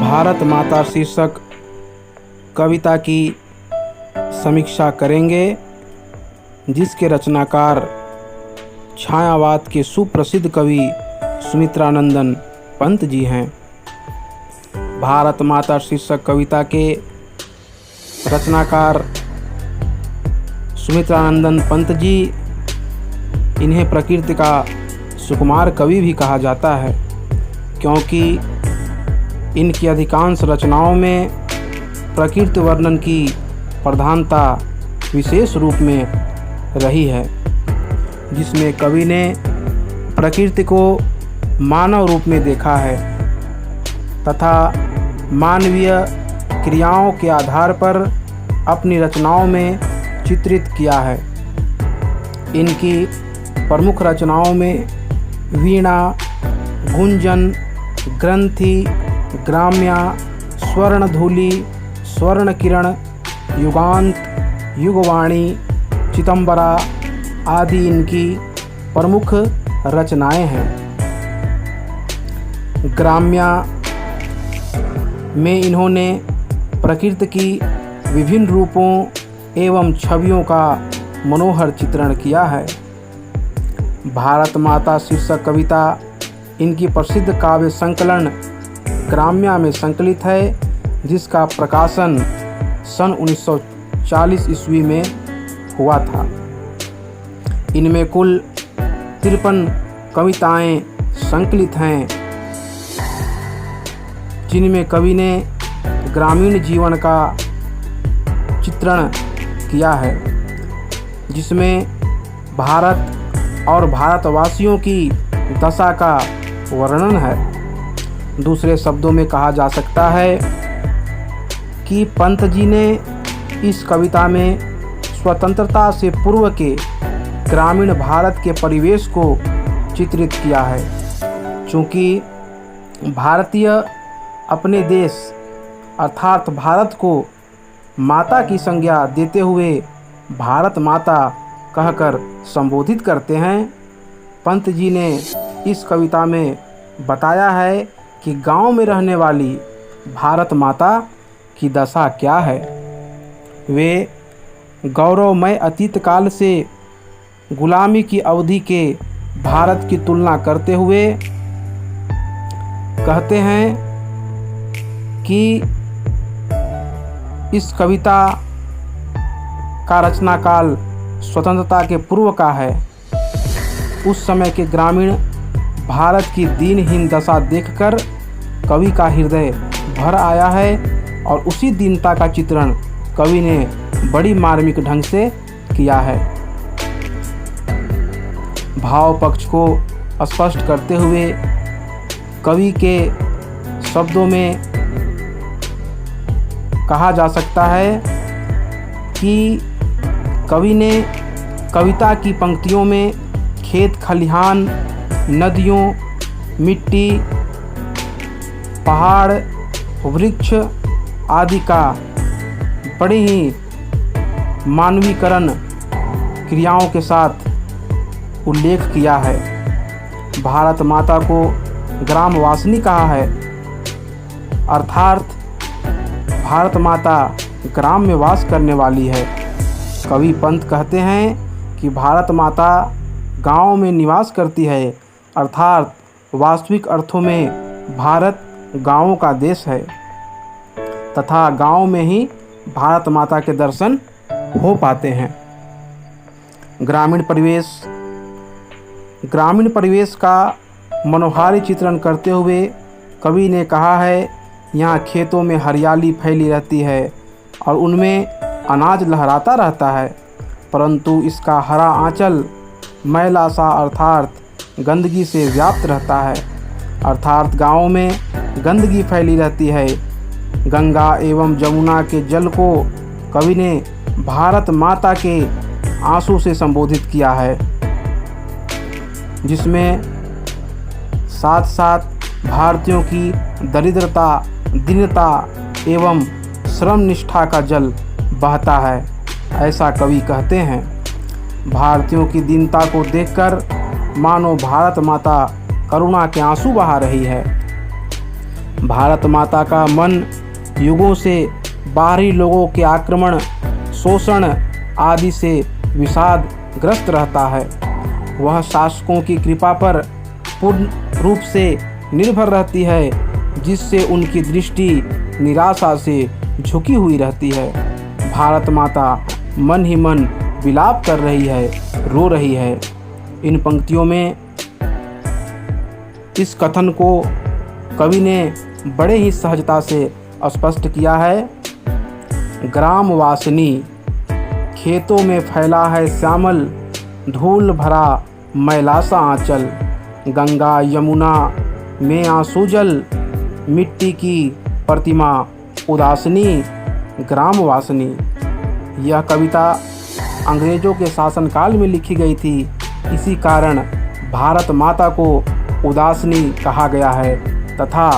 भारत माता शीर्षक कविता की समीक्षा करेंगे, जिसके रचनाकार छायावाद के सुप्रसिद्ध कवि सुमित्रानंदन पंत जी हैं। भारत माता शीर्षक कविता के रचनाकार सुमित्रानंदन पंत जी, इन्हें प्रकृति का सुकुमार कवि भी कहा जाता है, क्योंकि इनकी अधिकांश रचनाओं में प्रकृति वर्णन की प्रधानता विशेष रूप में रही है, जिसमें कवि ने प्रकृति को मानव रूप में देखा है तथा मानवीय क्रियाओं के आधार पर अपनी रचनाओं में चित्रित किया है। इनकी प्रमुख रचनाओं में वीणा, गुंजन, ग्रंथि, ग्राम्या, स्वर्णधूलि, स्वर्णकिरण, युगांत, युगवाणी, चिदंबरा आदि इनकी प्रमुख रचनाएं हैं। ग्राम्या में इन्होंने प्रकृति की विभिन्न रूपों एवं छवियों का मनोहर चित्रण किया है। भारत माता शीर्षक कविता इनकी प्रसिद्ध काव्य संकलन ग्राम्या में संकलित है, जिसका प्रकाशन सन 1940 ईस्वी में हुआ था। इनमें कुल 53 कविताएं संकलित हैं, जिनमें कवि ने ग्रामीण जीवन का चित्रण किया है, जिसमें भारत और भारतवासियों की दशा का वर्णन है। दूसरे शब्दों में कहा जा सकता है कि पंत जी ने इस कविता में स्वतंत्रता से पूर्व के ग्रामीण भारत के परिवेश को चित्रित किया है। चूँकि भारतीय अपने देश अर्थात भारत को माता की संज्ञा देते हुए भारत माता कहकर संबोधित करते हैं, पंत जी ने इस कविता में बताया है कि गांव में रहने वाली भारत माता की दशा क्या है। वे गौरवमय अतीत काल से गुलामी की अवधि के भारत की तुलना करते हुए कहते हैं कि इस कविता का रचना काल स्वतंत्रता के पूर्व का है। उस समय के ग्रामीण भारत की दीनहीन दशा देखकर कवि का हृदय भर आया है और उसी दीनता का चित्रण कवि ने बड़ी मार्मिक ढंग से किया है। भाव पक्ष को स्पष्ट करते हुए कवि के शब्दों में कहा जा सकता है कि कवि ने कविता की पंक्तियों में खेत खलिहान, नदियों, मिट्टी, पहाड़, वृक्ष आदि का बड़ी ही मानवीकरण क्रियाओं के साथ उल्लेख किया है। भारत माता को ग्रामवासिनी कहा है, अर्थात भारत माता ग्राम में वास करने वाली है। कवि पंत कहते हैं कि भारत माता गांव में निवास करती है, अर्थात वास्तविक अर्थों में भारत गांवों का देश है तथा गांव में ही भारत माता के दर्शन हो पाते हैं। ग्रामीण परिवेश का मनोहारी चित्रण करते हुए कवि ने कहा है, यहाँ खेतों में हरियाली फैली रहती है और उनमें अनाज लहराता रहता है, परंतु इसका हरा आंचल मैला सा अर्थात गंदगी से व्याप्त रहता है। अर्थात गाँव में गंदगी फैली रहती है। गंगा एवं जमुना के जल को कवि ने भारत माता के आंसू से संबोधित किया है, जिसमें साथ साथ भारतीयों की दरिद्रता, दीनता एवं श्रम निष्ठा का जल बहता है, ऐसा कवि कहते हैं। भारतीयों की दीनता को देखकर मानो भारत माता करुणा के आंसू बहा रही है। भारत माता का मन युगों से बाहरी लोगों के आक्रमण, शोषण आदि से विषादग्रस्त रहता है। वह शासकों की कृपा पर पूर्ण रूप से निर्भर रहती है, जिससे उनकी दृष्टि निराशा से झुकी हुई रहती है। भारत माता मन ही मन विलाप कर रही है, रो रही है। इन पंक्तियों में इस कथन को कवि ने बड़े ही सहजता से स्पष्ट किया है। ग्राम वासिनी, खेतों में फैला है श्यामल, धूल भरा मैला सा आंचल। गंगा यमुना में आंसू जल, मिट्टी की प्रतिमा उदासनी, ग्राम वासिनी। यह कविता अंग्रेज़ों के शासनकाल में लिखी गई थी। इसी कारण भारत माता को उदासनी कहा गया है तथा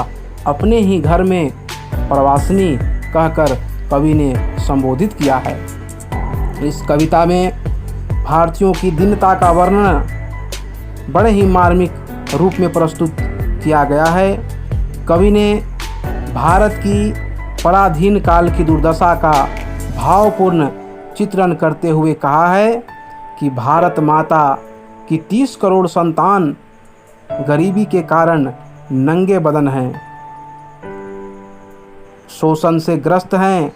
अपने ही घर में प्रवासिनी कहकर कवि ने संबोधित किया है। इस कविता में भारतीयों की दीनता का वर्णन बड़े ही मार्मिक रूप में प्रस्तुत किया गया है। कवि ने भारत की पराधीन काल की दुर्दशा का भावपूर्ण चित्रण करते हुए कहा है कि भारत माता की 30 करोड़ संतान गरीबी के कारण नंगे बदन हैं, शोषण से ग्रस्त हैं,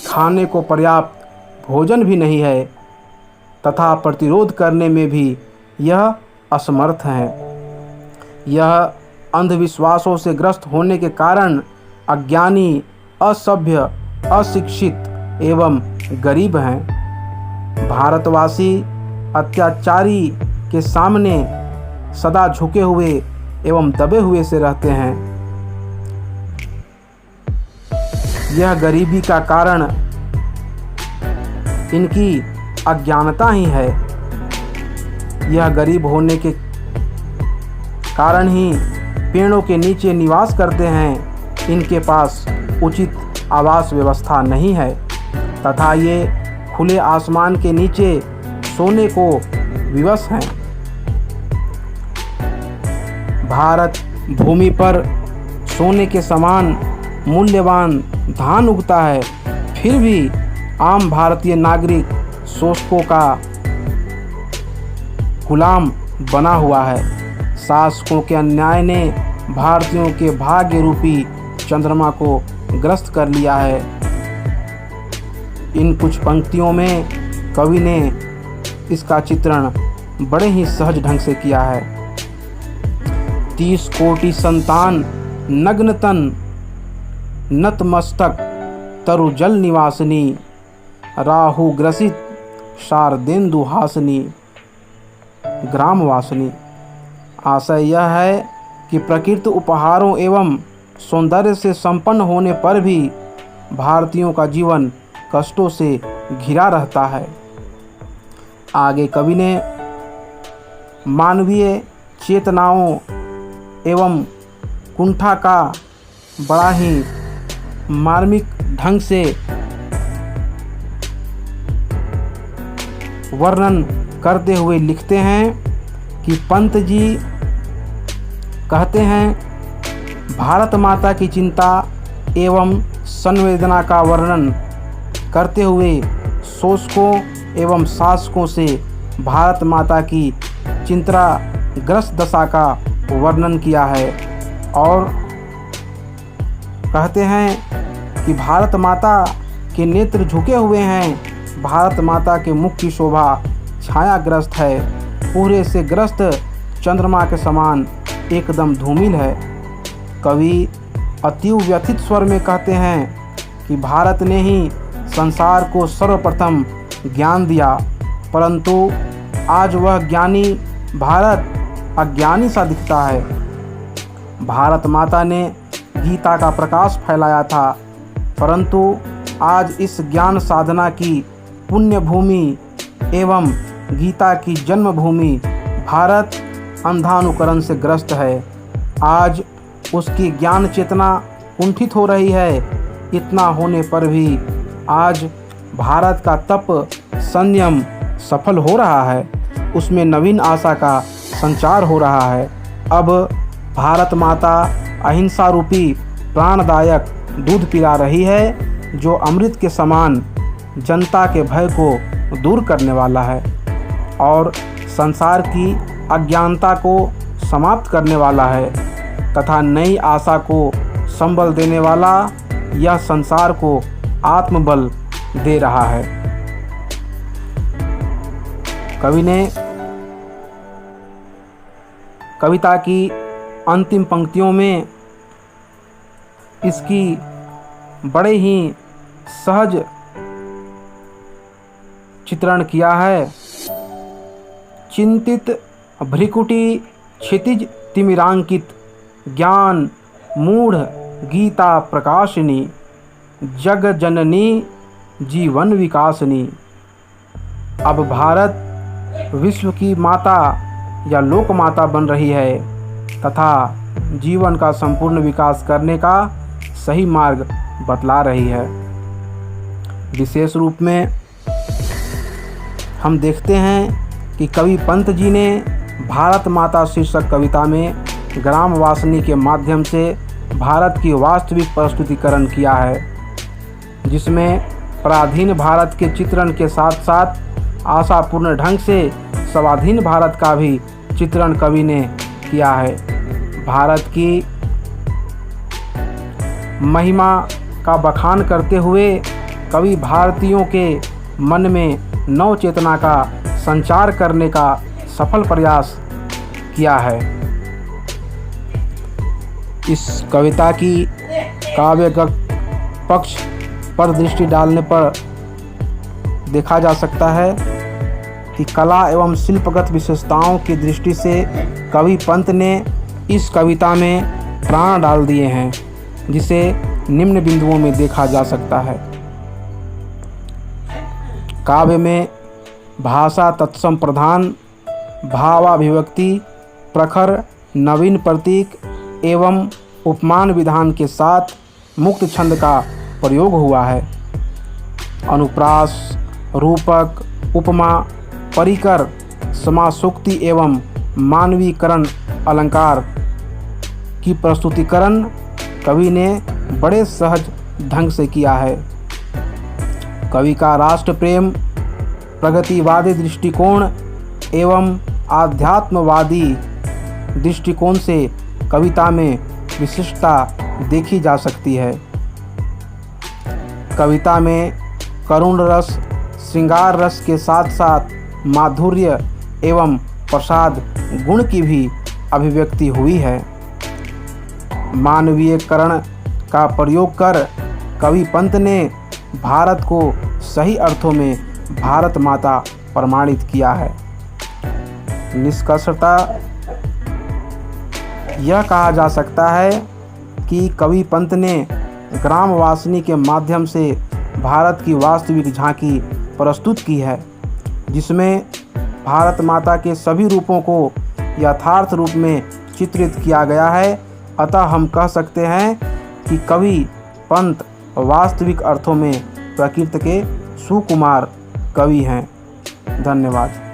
खाने को पर्याप्त भोजन भी नहीं है तथा प्रतिरोध करने में भी यह असमर्थ हैं। यह अंधविश्वासों से ग्रस्त होने के कारण अज्ञानी, असभ्य, अशिक्षित एवं गरीब हैं। भारतवासी अत्याचारी के सामने सदा झुके हुए एवं दबे हुए से रहते हैं। यह गरीबी का कारण इनकी अज्ञानता ही है। यह गरीब होने के कारण ही पेड़ों के नीचे निवास करते हैं। इनके पास उचित आवास व्यवस्था नहीं है तथा ये खुले आसमान के नीचे सोने को विवश हैं। भारत भूमि पर सोने के समान मूल्यवान धान उगता है, फिर भी आम भारतीय नागरिक शोषकों का गुलाम बना हुआ है। शासकों के अन्याय ने भारतीयों के भाग्य रूपी चंद्रमा को ग्रस्त कर लिया है। इन कुछ पंक्तियों में कवि ने इसका चित्रण बड़े ही सहज ढंग से किया है। 30 कोटि संतान नग्न तन, नतमस्तक तरु जल निवासिनी, राहु ग्रसित शारदेन्दु हासिनी, ग्रामवासिनी। आशय यह है कि प्रकृति उपहारों एवं सौंदर्य से संपन्न होने पर भी भारतीयों का जीवन कष्टों से घिरा रहता है। आगे कवि ने मानवीय चेतनाओं एवं कुंठा का बड़ा ही मार्मिक ढंग से वर्णन करते हुए लिखते हैं कि पंत जी कहते हैं, भारत माता की चिंता एवं संवेदना का वर्णन करते हुए शोषकों एवं शासकों से भारत माता की चिंताग्रस्त दशा का वर्णन किया है और कहते हैं कि भारत माता के नेत्र झुके हुए हैं, भारत माता के मुख की शोभा छायाग्रस्त है, पूरे से ग्रस्त चंद्रमा के समान एकदम धूमिल है। कवि अतीव व्यथित स्वर में कहते हैं कि भारत ने ही संसार को सर्वप्रथम ज्ञान दिया, परंतु आज वह ज्ञानी भारत अज्ञानी सा दिखता है। भारत माता ने गीता का प्रकाश फैलाया था, परंतु आज इस ज्ञान साधना की पुण्य भूमि एवं गीता की जन्मभूमि भारत अंधानुकरण से ग्रस्त है। आज उसकी ज्ञान चेतना कुंठित हो रही है। इतना होने पर भी आज भारत का तप संयम सफल हो रहा है, उसमें नवीन आशा का संचार हो रहा है। अब भारत माता अहिंसा रूपी प्राणदायक दूध पिला रही है, जो अमृत के समान जनता के भय को दूर करने वाला है और संसार की अज्ञानता को समाप्त करने वाला है तथा नई आशा को संबल देने वाला यह संसार को आत्मबल दे रहा है। कवि ने कविता की अंतिम पंक्तियों में इसकी बड़े ही सहज चित्रण किया है। चिंतित भ्रिकुटी क्षितिज तिमिरांकित, ज्ञान मूढ़ गीता प्रकाशिनी, जग जननी जीवन विकासनी। अब भारत विश्व की माता या लोक माता बन रही है तथा जीवन का संपूर्ण विकास करने का सही मार्ग बतला रही है। विशेष रूप में हम देखते हैं कि कवि पंत जी ने भारत माता शीर्षक कविता में ग्राम वासनी के माध्यम से भारत की वास्तविक प्रस्तुतिकरण किया है, जिसमें पराधीन भारत के चित्रण के साथ साथ आशापूर्ण ढंग से स्वाधीन भारत का भी चित्रण कवि ने किया है। भारत की महिमा का बखान करते हुए कवि भारतीयों के मन में नव चेतना का संचार करने का सफल प्रयास किया है। इस कविता की काव्यगत पक्ष पर दृष्टि डालने पर देखा जा सकता है कि कला एवं शिल्पगत विशेषताओं की दृष्टि से कवि पंत ने इस कविता में प्राण डाल दिए हैं, जिसे निम्न बिंदुओं में देखा जा सकता है। काव्य में भाषा तत्सम प्रधान, भावाभिव्यक्ति, प्रखर नवीन प्रतीक एवं उपमान विधान के साथ मुक्त छंद का प्रयोग हुआ है। अनुप्रास, रूपक, उपमा, परिकर, समासोक्ति एवं मानवीकरण अलंकार की प्रस्तुतिकरण कवि ने बड़े सहज ढंग से किया है। कवि का राष्ट्र प्रेम, प्रगतिवादी दृष्टिकोण एवं आध्यात्मवादी दृष्टिकोण से कविता में विशिष्टता देखी जा सकती है। कविता में करुण रस, श्रृंगार रस के साथ साथ माधुर्य एवं प्रसाद गुण की भी अभिव्यक्ति हुई है। मानवीयकरण का प्रयोग कर कवि पंत ने भारत को सही अर्थों में भारत माता प्रमाणित किया है। निष्कर्षतः यह कहा जा सकता है कि कवि पंत ने ग्राम वासनी के माध्यम से भारत की वास्तविक झांकी प्रस्तुत की है, जिसमें भारत माता के सभी रूपों को यथार्थ रूप में चित्रित किया गया है। अतः हम कह सकते हैं कि कवि पंत वास्तविक अर्थों में प्रकृति के सुकुमार कवि हैं। धन्यवाद।